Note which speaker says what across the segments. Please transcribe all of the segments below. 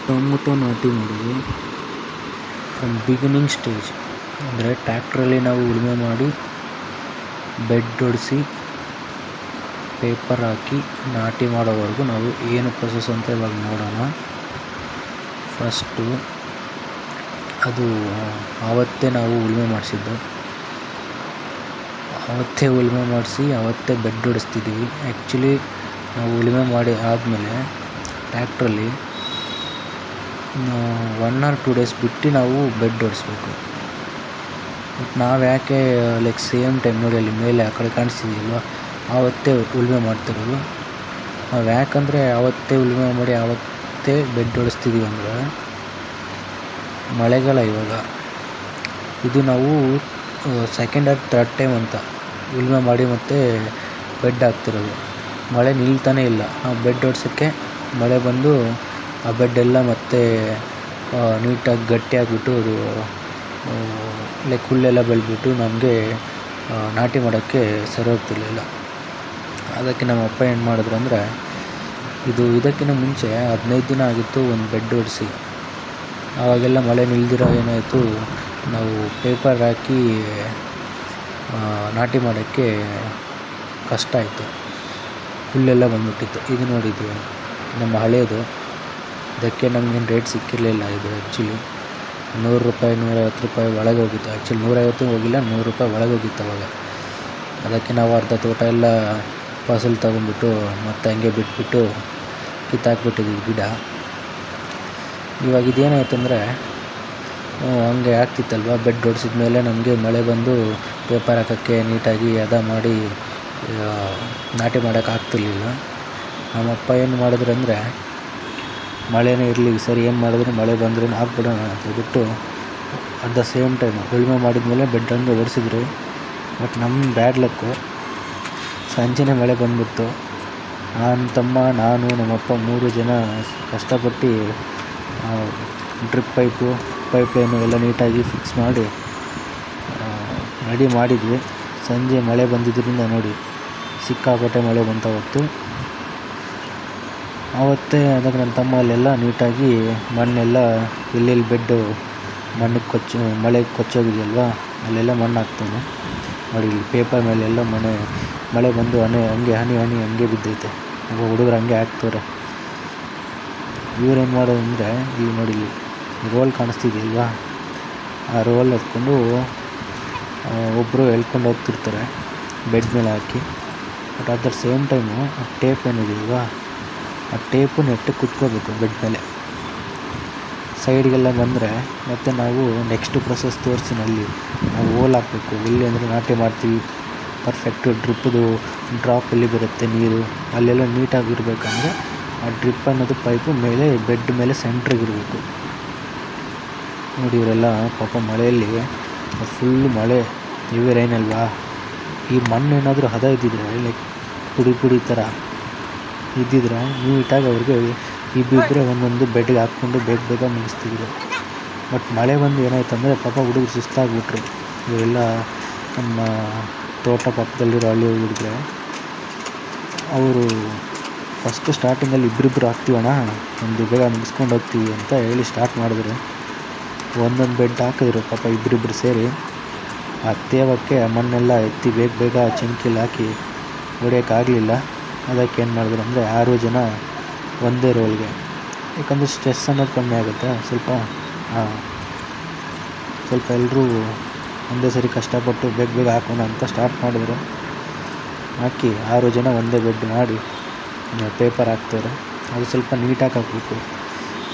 Speaker 1: Tomato ನಾಟಿ ಮಾಡೋದು from beginning stage. ಅಂದರೆ ಟ್ಯಾಕ್ಟ್ರಲ್ಲಿ ನಾವು ಉಳುಮೆ ಮಾಡಿ ಬೆಡ್ ಹೊಡಿಸಿ ಪೇಪರ್ ಹಾಕಿ ನಾಟಿ ಮಾಡೋವರೆಗೂ ನಾವು ಏನು ಪ್ರೊಸೆಸ್ ಅಂತ ಇವಾಗ ನೋಡೋಣ. ಫಸ್ಟು ಅದು ಆವತ್ತೇ ನಾವು ಉಳುಮೆ ಮಾಡಿಸಿದ್ದು, ಅವತ್ತೇ ಉಳುಮೆ ಮಾಡಿಸಿ ಅವತ್ತೇ ಬೆಡ್ ಹೊಡಿಸ್ತಿದ್ದೀವಿ. ಆ್ಯಕ್ಚುಲಿ ನಾವು ಉಳುಮೆ ಮಾಡಿ ಆದಮೇಲೆ ಟ್ಯಾಕ್ಟ್ರಲ್ಲಿ 1 or 2 days ಬಿಟ್ಟು ನಾವು ಬೆಡ್ ಹೊಡಿಸ್ಬೇಕು. ಬಟ್ ನಾವು ಯಾಕೆ ಲೈಕ್ ಸೇಮ್ ಟೈಮ್ ನೋಡಿ ಅಲ್ಲಿ ಮೇಲೆ ಆ ಕಡೆ ಕಾಣಿಸ್ತಿದೆಯಲ್ವ, ಆವತ್ತೇ ಉಳುಮೆ ಮಾಡ್ತಿರೋದು. ನಾವು ಯಾಕಂದರೆ ಆವತ್ತೇ ಉಳುಮೆ ಮಾಡಿ ಆವತ್ತೇ ಬೆಡ್ ಹೊಡಿಸ್ತಿದ್ದೀವಿ ಅಂದರೆ ಮಳೆಗಾಲ ಇವಾಗ. ಇದು ನಾವು ಸೆಕೆಂಡ್ ಆರ್ ಥರ್ಡ್ ಟೈಮ್ ಅಂತ ಉಳುಮೆ ಮಾಡಿ ಮತ್ತೆ ಬೆಡ್ ಹಾಕ್ತಿರೋದು. ಮಳೆ ನಿಲ್ತಾನೇ ಇಲ್ಲ. ನಾವು ಬೆಡ್ ಹೊಡ್ಸೋಕ್ಕೆ ಮಳೆ ಬಂದು ಆ ಬೆಡ್ಡೆಲ್ಲ ಮತ್ತೆ ನೀಟಾಗಿ ಗಟ್ಟಿಯಾಗಿಬಿಟ್ಟು ಅದು ಲೈಕ್ ಹುಲ್ಲೆಲ್ಲ ಬೆಳೆದ್ಬಿಟ್ಟು ನಮಗೆ ನಾಟಿ ಮಾಡೋಕ್ಕೆ ಸರಿ ಹೋಗ್ತಿರ್ಲಿಲ್ಲ. ಅದಕ್ಕೆ ನಮ್ಮ ಅಪ್ಪ ಏನು ಮಾಡಿದ್ರು ಅಂದರೆ, ಇದಕ್ಕಿಂತ ಮುಂಚೆ 15 ದಿನ ಆಗಿತ್ತು ಒಂದು ಬೆಡ್ ಹೊಡಿಸಿ. ಆವಾಗೆಲ್ಲ ಮಳೆ ನಿಲ್ದಿರೋ ಏನಾಯಿತು, ನಾವು ಪೇಪರ್ ಹಾಕಿ ನಾಟಿ ಮಾಡೋಕ್ಕೆ ಕಷ್ಟ ಆಯಿತು, ಹುಲ್ಲೆಲ್ಲ ಬಂದ್ಬಿಟ್ಟಿತ್ತು. ಇದು ನೋಡಿದ್ದು ನಮ್ಮ ಹಳೆಯದು. ಇದಕ್ಕೆ ನಮಗೇನು ರೇಟ್ ಸಿಕ್ಕಿರಲಿಲ್ಲ. ಇದು ಆ್ಯಕ್ಚುಲಿ ₹100 ₹150 ಒಳಗೆ ಹೋಗಿತ್ತು. ಆ್ಯಕ್ಚುಲಿ 150 ಹೋಗಿಲ್ಲ, ₹100 ಒಳಗೆ ಹೋಗಿತ್ತು ಅವಾಗ. ಅದಕ್ಕೆ ನಾವು ಅರ್ಧ ತೋಟ ಎಲ್ಲ ಫಸಲು ತೊಗೊಂಡ್ಬಿಟ್ಟು ಮತ್ತೆ ಹಂಗೆ ಬಿಟ್ಬಿಟ್ಟು ಕಿತ್ತಾಕ್ಬಿಟ್ಟಿದ್ವಿ ಗಿಡ. ಇವಾಗ ಇದೇನಾಯ್ತು ಅಂದರೆ ಹಂಗೆ ಆಗ್ತಿತ್ತಲ್ವ, ಬೆಡ್ ಹೊಡ್ಸಿದ ಮೇಲೆ ನಮಗೆ ಮಳೆ ಬಂದು ಪೇಪರ್ ಹಾಕೋಕ್ಕೆ ನೀಟಾಗಿ ಹದ ಮಾಡಿ ನಾಟಿ ಮಾಡೋಕ್ಕೆ ಆಗ್ತಿರ್ಲಿಲ್ಲ. ನಮ್ಮಪ್ಪ ಏನು ಮಾಡಿದ್ರು ಅಂದರೆ, ಮಳೆನೇ ಇರಲಿ ಸರಿ, ಏನು ಮಾಡಿದ್ರು ಮಳೆ ಬಂದ್ರೂ ಹಾಕ್ಬಿಡೋಣ ಅಂತ ಹೇಳ್ಬಿಟ್ಟು ಅಟ್ ದ ಸೇಮ್ ಟೈಮ್ ಉಳುಮೆ ಮಾಡಿದ್ಮೇಲೆ ಬೆಡ್ ಹಂಗೆ ಹೊಡಿಸಿದ್ರು. ಬಟ್ ನಮ್ಮ ಬ್ಯಾಡ್ ಲಕ್ಕು, ಸಂಜೆನೇ ಮಳೆ ಬಂದ್ಬಿಡ್ತು. ನನ್ನ ತಮ್ಮ, ನಾನು, ನಮ್ಮಪ್ಪ 3 ಜನ ಕಷ್ಟಪಟ್ಟು ಡ್ರಿಪ್ ಪೈಪ್ಲೈನು ಎಲ್ಲ ನೀಟಾಗಿ ಫಿಕ್ಸ್ ಮಾಡಿ ರೆಡಿ ಮಾಡಿದ್ವಿ. ಸಂಜೆ ಮಳೆ ಬಂದಿದ್ದರಿಂದ ನೋಡಿ ಸಿಕ್ಕಾಪಟ್ಟೆ ಮಳೆ ಬಂತಾವತ್ತು. ಆವತ್ತೇ ಅದಕ್ಕೆ ನನ್ನ ತಮ್ಮ ಅಲ್ಲೆಲ್ಲ ನೀಟಾಗಿ ಮಣ್ಣೆಲ್ಲ ಎಲ್ಲೆಲ್ಲಿ ಬೆಡ್ಡು ಮಳೆಗೆ ಕೊಚ್ಚೋಗಿದೆಯಲ್ವ ಅಲ್ಲೆಲ್ಲ ಮಣ್ಣು ಹಾಕ್ತಾನೆ ನೋಡಿ. ಇಲ್ಲಿ ಪೇಪರ್ ಮೇಲೆಲ್ಲ ಮಳೆ ಬಂದು ಹಂಗೆ ಹನಿ ಹಂಗೆ ಬಿದ್ದೈತೆ. ಹುಡುಗರು ಹಂಗೆ ಹಾಕ್ತವ್ರೆ. ಇವ್ರೇನು ಮಾಡೋದು ಅಂದರೆ, ಇಲ್ಲಿ ನೋಡಿ ಇಲ್ಲಿ ರೋಲ್ ಕಾಣಿಸ್ತಿದೆಯಲ್ವಾ, ಆ ರೋಲ್ ಹತ್ಕೊಂಡು ಒಬ್ಬರು ಎಳ್ಕೊಂಡು ಹೋಗ್ತಿರ್ತಾರೆ ಬೆಡ್ ಮೇಲೆ ಹಾಕಿ. But at the same time ಆ ಟೇಪ್ ಏನಿದೆಯಲ್ವಾ, ಆ ಟೇಪು ನೆಟ್ಟಿಗೆ ಕುತ್ಕೋಬೇಕು ಬೆಡ್ ಮೇಲೆ. ಸೈಡ್ಗೆಲ್ಲ ಬಂದರೆ ಮತ್ತು ನಾವು ನೆಕ್ಸ್ಟ್ ಪ್ರೊಸೆಸ್ ತೋರಿಸ್ತೀನಿ. ಅಲ್ಲಿ ನಾವು ಹೋಲ್ ಹಾಕಬೇಕು. ಎಲ್ಲಿ ಅಂದರೆ ನಾಟಿ ಮಾಡ್ತೀವಿ ಪರ್ಫೆಕ್ಟು ಡ್ರಿಪ್ಪದು ಡ್ರಾಪ್ ಎಲ್ಲಿ ಬರುತ್ತೆ ನೀರು ಅಲ್ಲೆಲ್ಲ ನೀಟಾಗಿರ್ಬೇಕಂದ್ರೆ ಆ ಡ್ರಿಪ್ ಅನ್ನೋದು ಪೈಪು ಮೇಲೆ ಬೆಡ್ ಮೇಲೆ ಸೆಂಟ್ರಿಗಿರಬೇಕು. ನೋಡಿ ಇವರೆಲ್ಲ ಪಾಪ ಮಳೆಯಲ್ಲಿ ಫುಲ್ಲು ಮಳೆ ಹೆವಿ ರೈನ್ ಅಲ್ವಾ, ಈ ಮಣ್ಣು ಏನಾದರೂ ಹದ ಇದ್ದಿದ್ರೆ ಲೈಕ್ ಪುಡಿ ಥರ ಇದ್ದಿದ್ರೆ ನೀಟಾಗಿ ಅವ್ರಿಗೆ ಇಬ್ಬಿಬ್ಬರೇ ಒಂದೊಂದು ಬೆಡ್ಗೆ ಹಾಕ್ಕೊಂಡು ಬೇಗ ಮುಗಿಸ್ತಿದ್ರು. ಬಟ್ ಮಳೆ ಬಂದು ಏನಾಯ್ತು ಅಂದರೆ ಪಾಪ ಹುಡುಗರು ಸುಸ್ತಾಗ್ಬಿಟ್ರು. ಇವರೆಲ್ಲ ನಮ್ಮ ತೋಟ ಪಕ್ಕದಲ್ಲಿರೋ ಹಳ್ಳಿ ಹುಡುಗರೆ, ಅವರು ಫಸ್ಟು ಸ್ಟಾರ್ಟಿಂಗಲ್ಲಿ ಇಬ್ಬರಿಬ್ಬರು ಹಾಕ್ತೀವಣ್ಣ, ಒಂದು ಬೇಗ ಮುಗಿಸ್ಕೊಂಡು ಹೋಗ್ತೀವಿ ಅಂತ ಹೇಳಿ ಸ್ಟಾರ್ಟ್ ಮಾಡಿದ್ರು. ಒಂದೊಂದು ಬೆಡ್ ಹಾಕಿದ್ರು ಪಾಪ ಇಬ್ಬರಿಬ್ಬರು ಸೇರಿ. ಆ ತೇವಕ್ಕೆ ಮಣ್ಣೆಲ್ಲ ಎತ್ತಿ ಬೇಗ ಚಂಕಿಲಿ ಹಾಕಿ ಹೊಡೆಯೋಕ್ಕಾಗಲಿಲ್ಲ. ಅದಕ್ಕೆ ಏನು ಮಾಡಿದ್ರು ಅಂದರೆ 6 ಜನ ಒಂದೇ ರೋಲ್ಗೆ, ಯಾಕಂದರೆ ಸ್ಟ್ರೆಸ್ ಅನ್ನೋದು ಕಮ್ಮಿ ಆಗುತ್ತೆ ಸ್ವಲ್ಪ ಎಲ್ಲರೂ ಒಂದೇ ಸರಿ ಕಷ್ಟಪಟ್ಟು ಬೇಗ ಹಾಕೋಣ ಅಂತ ಸ್ಟಾರ್ಟ್ ಮಾಡಿದ್ರು. ಹಾಕಿ 6 ಜನ ಒಂದೇ ಬೆಡ್ ಮಾಡಿ ಪೇಪರ್ ಹಾಕ್ತಾರೆ. ಅದು ಸ್ವಲ್ಪ ನೀಟಾಗಿ ಹಾಕಬೇಕು.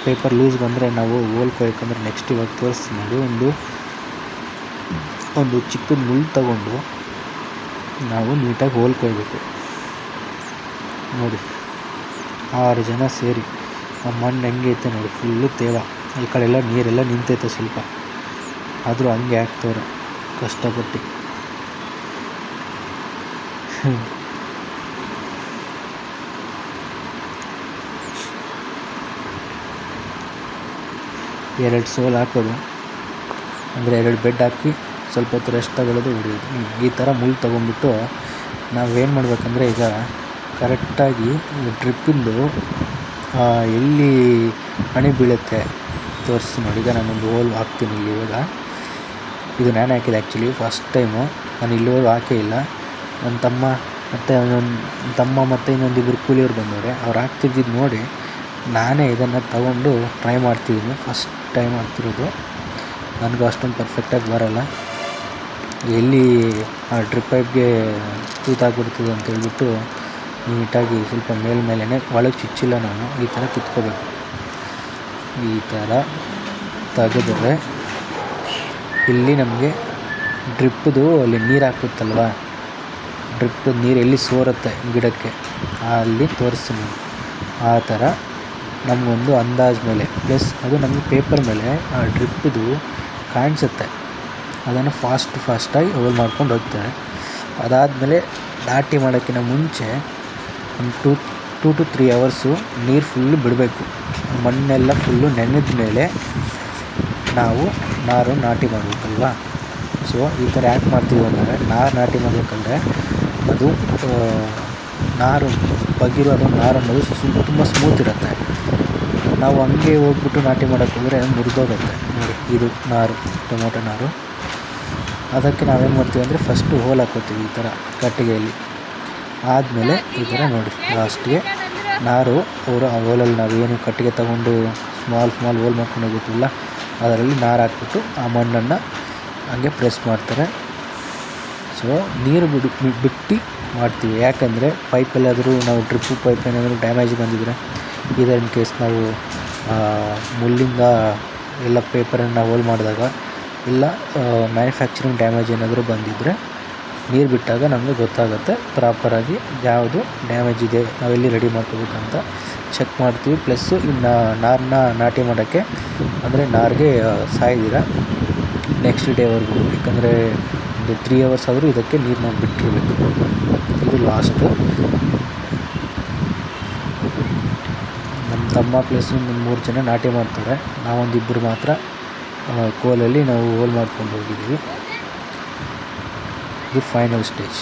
Speaker 1: ಪೇಪರ್ ಲೂಸ್ ಬಂದರೆ ನಾವು ಹೋಲ್ಕೊಯ್ಬೇಕಂದ್ರೆ ನೆಕ್ಸ್ಟ್ ಇವಾಗ ತೋರಿಸ್ತೀನಿ ನೋಡಿ. ಒಂದು ಚಿಕ್ಕದ ಮುಳ್ಳು ತಗೊಂಡು ನಾವು ನೀಟಾಗಿ ಹೋಲ್ಕೊಯ್ಬೇಕು ನೋಡಿ. 6 ಜನ ಸೇರಿ ಆ ಮಣ್ಣು ಹೆಂಗೆ ಐತೆ ನೋಡಿ, ಫುಲ್ಲು ತೇವ. ಈ ಕಡೆ ಎಲ್ಲ ನೀರೆಲ್ಲ ನಿಂತೈತೆ ಸ್ವಲ್ಪ, ಆದರೂ ಹಂಗೆ ಹಾಕ್ತವ್ರೆ ಕಷ್ಟಪಟ್ಟು. ಎರಡು ಸೋಲ್ ಹಾಕೋದು ಅಂದರೆ 2 ಬೆಡ್ ಹಾಕಿ ಸ್ವಲ್ಪ ಹೊತ್ತು ರೆಸ್ಟ್ ತಗೊಳ್ಳೋದು, ಹೊಡಿಯೋದು. ಈ ಥರ ಮುಳ್ಳು ತೊಗೊಂಡ್ಬಿಟ್ಟು ನಾವೇನು ಮಾಡಬೇಕಂದ್ರೆ, ಈಗ ಕರೆಕ್ಟಾಗಿ ಡ್ರಿಪ್ಪಿಂದು ಎಲ್ಲಿ ಹನಿ ಬೀಳುತ್ತೆ ತೋರಿಸಿ ನೋಡಿ. ಈಗ ನಾನೊಂದು ಹೋಲ್ ಹಾಕ್ತೀನಿ ಇಲ್ಲಿ. ಇವಾಗ ಇದು ನಾನು ಹಾಕಿದೆ ಆ್ಯಕ್ಚುಲಿ ಫಸ್ಟ್ ಟೈಮು. ನಾನು ಇಲ್ಲಿವರೆಗೂ ಹಾಕೇ ಇಲ್ಲ. ನನ್ನ ತಮ್ಮ ಮತ್ತು ಇನ್ನೊಂದಿಬ್ಬರು ಕೂಲಿಯವ್ರು ಬಂದವ್ರೆ. ಅವ್ರು ಹಾಕ್ತಿದ್ದಿದ್ದು ನೋಡಿ ನಾನೇ ಇದನ್ನು ತಗೊಂಡು ಟ್ರೈ ಮಾಡ್ತಿದ್ದೀನಿ. ಫಸ್ಟ್ ಟೈಮ್ ಆಗ್ತಿರೋದು. ನನಗೂ ಅಷ್ಟೊಂದು ಪರ್ಫೆಕ್ಟಾಗಿ ಬರೋಲ್ಲ. ಎಲ್ಲಿ ಆ ಡ್ರಿಪ್ ಪೈಪ್ಗೆ ತೂತಾಗ್ಬಿಡ್ತದೆ ಅಂತೇಳ್ಬಿಟ್ಟು ನೀಟಾಗಿ ಸ್ವಲ್ಪ ಮೇಲ್ಮೇಲೆ ಒಳಗೆ ಚುಚ್ಚಿಲ್ಲ ನಾನು. ಈ ಥರ ಕಿತ್ಕೋಬೇಕು. ಈ ಥರ ತೆಗೆದ್ರೆ ಇಲ್ಲಿ ನಮಗೆ ಡ್ರಿಪ್ಪದು ಅಲ್ಲಿ ನೀರು ಹಾಕುತ್ತಲ್ವ, ಡ್ರಿಪ್ಪದ ನೀರು ಎಲ್ಲಿ ಸೋರುತ್ತೆ ಗಿಡಕ್ಕೆ ಅಲ್ಲಿ ತೋರಿಸ್ತೀನಿ. ಆ ಥರ ನಮಗೊಂದು ಅಂದಾಜು ಮೇಲೆ ಪ್ಲಸ್ ಅದು ನಮಗೆ ಪೇಪರ್ ಮೇಲೆ ಆ ಡ್ರಿಪ್ಪದು ಕಾಣಿಸುತ್ತೆ. ಅದನ್ನು ಫಾಸ್ಟಾಗಿ ಹೋಲ್ ಮಾಡ್ಕೊಂಡು ಹೋಗ್ತಾರೆ. ಅದಾದಮೇಲೆ ನಾಟಿ ಮಾಡೋಕ್ಕಿಂತ ಮುಂಚೆ ಒಂದು 2 to 3 hours ನೀರು ಫುಲ್ಲು ಬಿಡಬೇಕು. ಮಣ್ಣೆಲ್ಲ ಫುಲ್ಲು ನೆನೆದ ಮೇಲೆ ನಾವು ನಾರು ನಾಟಿ ಮಾಡಬೇಕಲ್ವ. ಸೊ ಈ ಥರ ಯಾಕೆ ಮಾಡ್ತೀವಿ ಅಂದರೆ ನಾಟಿ ಮಾಡಬೇಕಂದ್ರೆ ಅದು ನಾರು ಬಗ್ಗಿರೋ ಅದು ನಾರು ಅನ್ನೋದು ತುಂಬ ಸ್ಮೂತ್ ಇರುತ್ತೆ. ನಾವು ಹಂಗೆ ಹೋಗ್ಬಿಟ್ಟು ನಾಟಿ ಮಾಡೋಕ್ಕೆ ಹೋದರೆ ಮುರಿದೋಗುತ್ತೆ. ನೋಡಿ ಇದು ನಾರು, ಟೊಮೊಟೊ ನಾರು. ಅದಕ್ಕೆ ನಾವೇನು ಮಾಡ್ತೀವಿ ಅಂದರೆ ಫಸ್ಟು ಹೋಲ್ ಹಾಕ್ಕೋತೀವಿ ಈ ಥರ ಕಟ್ಟಿಗೆಯಲ್ಲಿ. ಆದಮೇಲೆ ಈ ಥರ ನೋಡಿ ಲಾಸ್ಟ್ಗೆ ನಾರು ಅವರು ಆ ಹೋಲಲ್ಲಿ ನಾವೇನು ಕಟ್ಟಿಗೆ ತಗೊಂಡು ಸ್ಮಾಲ್ ಹೋಲ್ ಮಾಡ್ಕೊಂಡು ಹೋಗುತ್ತಿಲ್ಲ ಅದರಲ್ಲಿ ನಾರು ಹಾಕ್ಬಿಟ್ಟು ಆ ಮಣ್ಣನ್ನು ಹಂಗೆ ಪ್ರೆಸ್ ಮಾಡ್ತಾರೆ. ಸೊ ನೀರು ಬಿಟ್ಟು ಮಾಡ್ತೀವಿ. ಯಾಕಂದರೆ ಪೈಪಲ್ಲಾದರೂ ನಾವು ಡ್ರಿಪ್ಪು ಪೈಪ್ ಏನಾದರೂ ಡ್ಯಾಮೇಜ್ ಬಂದಿದ್ದರೆ, ಇದರ ಇನ್ ಕೇಸ್ ನಾವು ಮುಳ್ಳಿಂದ ಎಲ್ಲ ಪೇಪರನ್ನು ಹೋಲ್ ಮಾಡಿದಾಗ ಇಲ್ಲ ಮ್ಯಾನುಫ್ಯಾಕ್ಚರಿಂಗ್ ಡ್ಯಾಮೇಜ್ ಏನಾದರೂ ಬಂದಿದ್ದರೆ ನೀರು ಬಿಟ್ಟಾಗ ನಮಗೆ ಗೊತ್ತಾಗುತ್ತೆ ಪ್ರಾಪರಾಗಿ ಯಾವುದು ಡ್ಯಾಮೇಜ್ ಇದೆ, ನಾವೆಲ್ಲಿ ರೆಡಿ ಮಾಡ್ಕೋಬೇಕಂತ ಚೆಕ್ ಮಾಡ್ತೀವಿ. ಪ್ಲಸ್ಸು ಇನ್ನು ನಾರನ್ನ ನಾಟಿ ಮಾಡೋಕ್ಕೆ ಅಂದರೆ ನಾರಿಗೆ ಸಾಯ್ದಿರ ನೆಕ್ಸ್ಟ್ ಡೇವರೆಗೂ, ಯಾಕಂದರೆ ಒಂದು 3 hours ಆದರೂ ಇದಕ್ಕೆ ನೀರು ನಾವು ಬಿಟ್ಟಿರಬೇಕು. ಇದು ಲಾಸ್ಟು. ನಮ್ಮ ತಮ್ಮ ಪ್ಲಸ್ ಒಂದು 3 ಜನ ನಾಟಿ ಮಾಡ್ತಾರೆ. ನಾವೊಂದಿಬ್ಬರು ಮಾತ್ರ ಕೋಲಲ್ಲಿ ನಾವು ಹೋಲ್ ಮಾಡ್ಕೊಂಡು ಹೋಗಿದ್ದೀವಿ. ಇದು ಫೈನಲ್ ಸ್ಟೇಜ್.